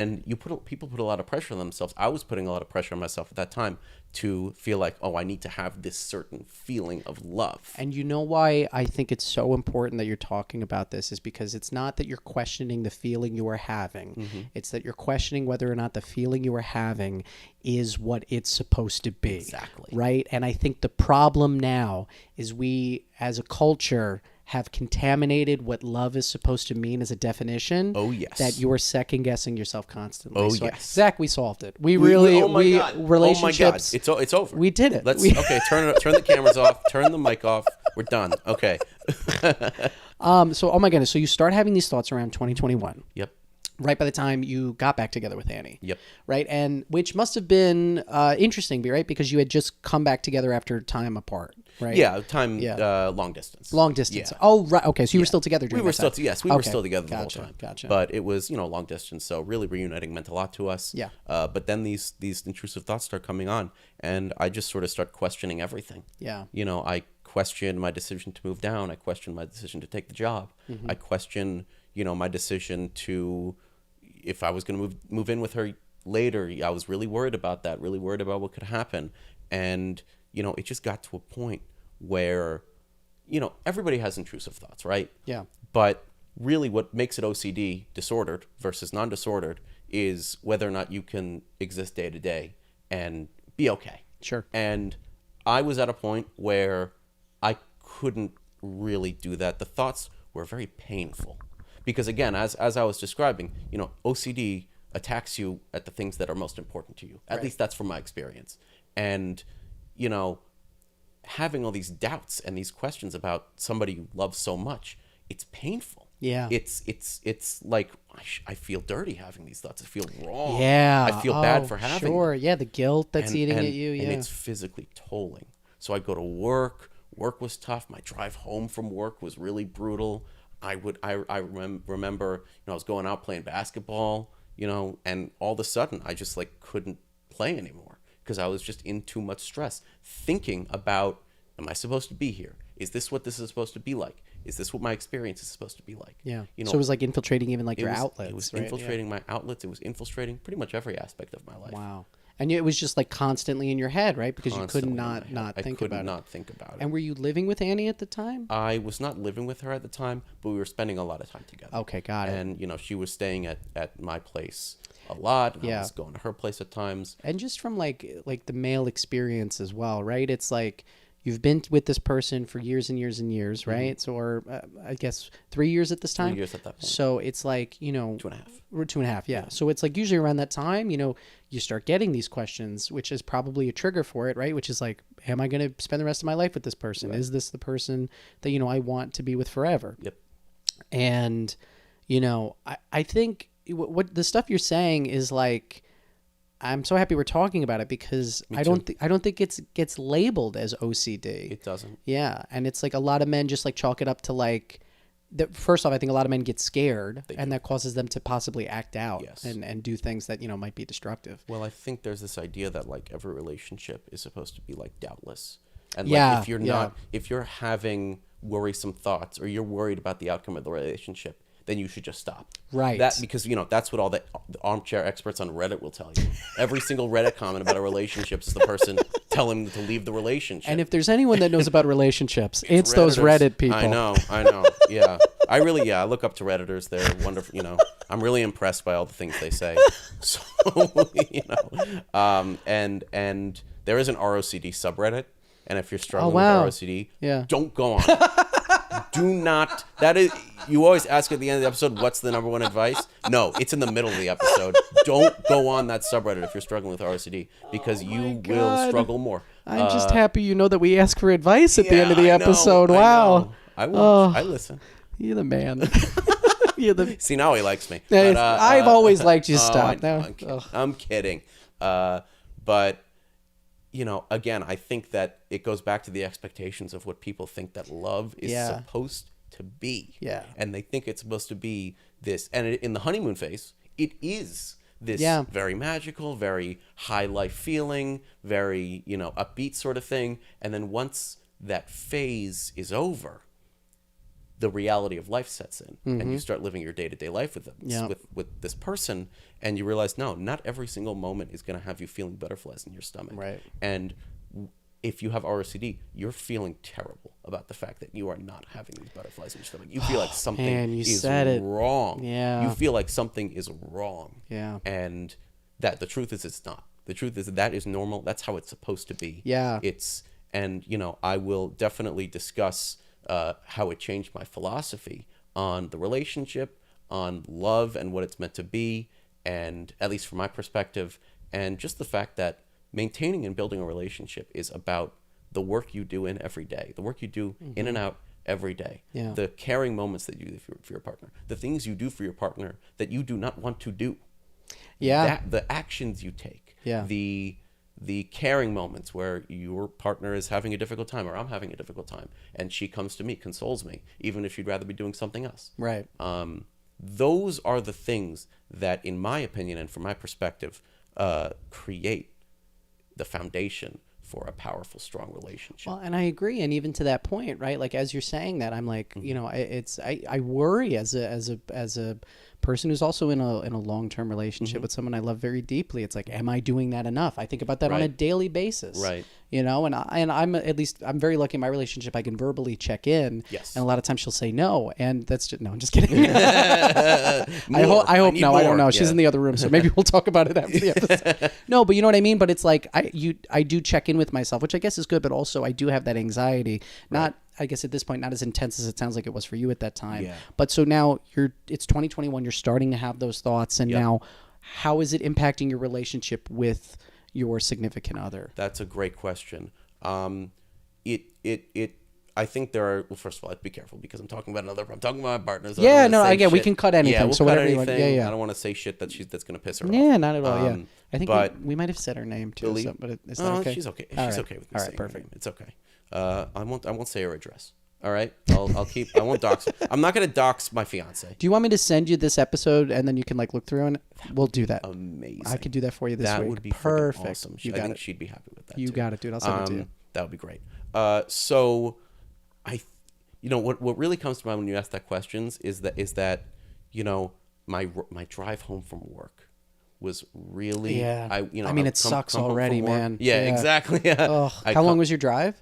And people put a lot of pressure on themselves. I was putting a lot of pressure on myself at that time to feel like, oh, I need to have this certain feeling of love. And you know why I think it's so important that you're talking about this is because it's not that you're questioning the feeling you are having. Mm-hmm. It's that you're questioning whether or not the feeling you are having is what it's supposed to be. Exactly. Right? And I think the problem now is we, as a culture, have contaminated what love is supposed to mean as a definition. Oh, yes. That you're second guessing yourself constantly. Oh, So, yes. Zach, we solved it. We really, oh my God. relationships. Oh my God. It's over. We did it. Okay, turn the cameras off, turn the mic off. We're done. Okay. So, oh my goodness. So you start having these thoughts around 2021. Yep. Right by the time you got back together with Annie. Yep. Right. And which must have been interesting, right? Because you had just come back together after time apart, right? Yeah, long distance. Long distance. Yeah. Oh, right. Okay. So you were still together during We were that time. we were still together the whole Gotcha. time. Gotcha. But it was, long distance, so really reuniting meant a lot to us. Yeah. But then these intrusive thoughts start coming on, and I just sort of start questioning everything. Yeah. I question my decision to move down. I question my decision to take the job. Mm-hmm. I question, my decision to, if I was going to move in with her later. I was really worried about that, really worried about what could happen. And, it just got to a point where, everybody has intrusive thoughts, right? Yeah. But really what makes it OCD disordered versus non-disordered is whether or not you can exist day to day and be okay. Sure. And I was at a point where I couldn't really do that. The thoughts were very painful because, again, as I was describing, OCD attacks you at the things that are most important to you. At least that's from my experience. And, having all these doubts and these questions about somebody you love so much, it's painful. Yeah. It's like I feel dirty having these thoughts. I feel wrong. Yeah. I feel bad for having Sure. them. Yeah. The guilt that's eating at you. Yeah. And it's physically tolling. So I'd go to work. Work was tough. My drive home from work was really brutal. I remember, I was going out playing basketball, and all of a sudden I just couldn't play anymore because I was just in too much stress thinking about, am I supposed to be here? Is this what this is supposed to be like? Is this what my experience is supposed to be like? Yeah. So it was infiltrating even your outlets. It was right? infiltrating my outlets. It was infiltrating pretty much every aspect of my life. Wow. And it was just constantly in your head, right? Because Constantly you could not think about it. I could not think about it. And were you living with Annie at the time? I was not living with her at the time, but we were spending a lot of time together. Okay, got it. And, she was staying at my place a lot. And Yeah. I was going to her place at times. And just from like the male experience as well, right? It's like you've been with this person for years and years and years, right? Mm-hmm. So, or I guess 3 years at this time. 3 years at that point. So it's 2.5. Or 2.5, yeah. So it's usually around that time, you start getting these questions, which is probably a trigger for it, right? Which is am I going to spend the rest of my life with this person? Right. Is this the person that, I want to be with forever? Yep. And, I think what the stuff you're saying is I'm so happy we're talking about it because I don't think it gets labeled as OCD. It doesn't. Yeah. And it's a lot of men just chalk it up to first off, I think a lot of men get scared and that causes them to possibly act out and do things that, might be destructive. Well, I think there's this idea that every relationship is supposed to be doubtless. And if you're not, if you're having worrisome thoughts or you're worried about the outcome of the relationship, then you should just stop. Right. Because, that's what all the armchair experts on Reddit will tell you. Every single Reddit comment about a relationship is the person telling them to leave the relationship. And if there's anyone that knows about relationshits, it's those Reddit people. I know. Yeah. I look up to Redditors. They're wonderful. I'm really impressed by all the things they say. So, and there is an ROCD subreddit. And if you're struggling with ROCD, don't go on it. Do not. That is, you always ask at the end of the episode, what's the number one advice? No, it's in the middle of the episode. Don't go on that subreddit if you're struggling with ROCD because you will struggle more. I'm just happy that we ask for advice at the end of the episode. Wow. I will. I listen. You're the man. See, now he likes me. But, I've always liked you. Stop. I'm kidding. But... again, I think that it goes back to the expectations of what people think that love is supposed to be. Yeah. And they think it's supposed to be this. And in the honeymoon phase, it is this very magical, very high life feeling, very, upbeat sort of thing. And then once that phase is over, the reality of life sets in, and you start living your day-to-day life with them, Yeah. with this person, and you realize, no, not every single moment is going to have you feeling butterflies in your stomach. Right. And if you have ROCD, you're feeling terrible about the fact that you are not having these butterflies in your stomach. You feel like something man, you is said it. wrong. Yeah. You feel like something is wrong. Yeah. And that the truth is it's not. The truth is that is normal. That's how it's supposed to be. Yeah. And I will definitely discuss how it changed my philosophy on the relationship, on love and what it's meant to be, and at least from my perspective, and just the fact that maintaining and building a relationship is about the work you do in every day, the work you do in and out every day, Yeah. the caring moments that you do for your partner, the things you do for your partner that you do not want to do, Yeah. the actions you take, Yeah. the caring moments where your partner is having a difficult time or I'm having a difficult time and she comes to me, consoles me, even if she'd rather be doing something else. Right. Those are the things that, in my opinion and from my perspective, create the foundation for a powerful, strong relationship. Well, and I agree, and even to that point, right? Like as you're saying that, I'm like, I worry as a person who's also in a long-term relationship with someone I love very deeply. It's like, am I doing that enough? I think about that on a Right. daily basis. Right. And I'm at least I'm very lucky in my relationship. I can verbally check in. Yes. And a lot of times she'll say no, and that's just no. I'm just kidding. More. I hope need no. I don't more. know. She's Yeah. in the other room, so maybe we'll talk about it after the episode. No, but you know what I mean. But it's like I do check in with myself, which I guess is good, but also I do have that anxiety. Not I guess at this point not as intense as it sounds like it was for you at that time. Yeah. But so now it's 2021. You're starting to have those thoughts, and Yep. now how is it impacting your relationship with your significant other? That's a great question. I think there are. Well, first of all, I'd be careful because I'm talking about I'm talking about my partner. So Yeah, I don't no, wanna say again, we shit. can cut anything, Yeah, we'll so cut whatever you want. anything. Yeah, yeah. I don't want to say shit that's gonna piss her off. Yeah, not at all. Yeah, I think but we might have said her name too. Believe- So, but is that okay? She's okay. All She's right. okay with me All right, saying her perfect. name. It's okay. I won't say her address. All right. I'll keep. I won't dox. I'm not gonna dox my fiance. Do you want me to send you this episode and then you can like look through it? We'll do that. Amazing. I could do that for you this that week. would be Perfect. freaking awesome. You I got think it. she'd be happy with that. You too. got it, dude. I'll send it to you. That would be great. So what really comes to mind when you ask that questions is that my drive home from work was really Yeah. I mean, I'd it sucks come home already, from work. man. Yeah, Yeah. exactly. Yeah. Ugh. How long was your drive?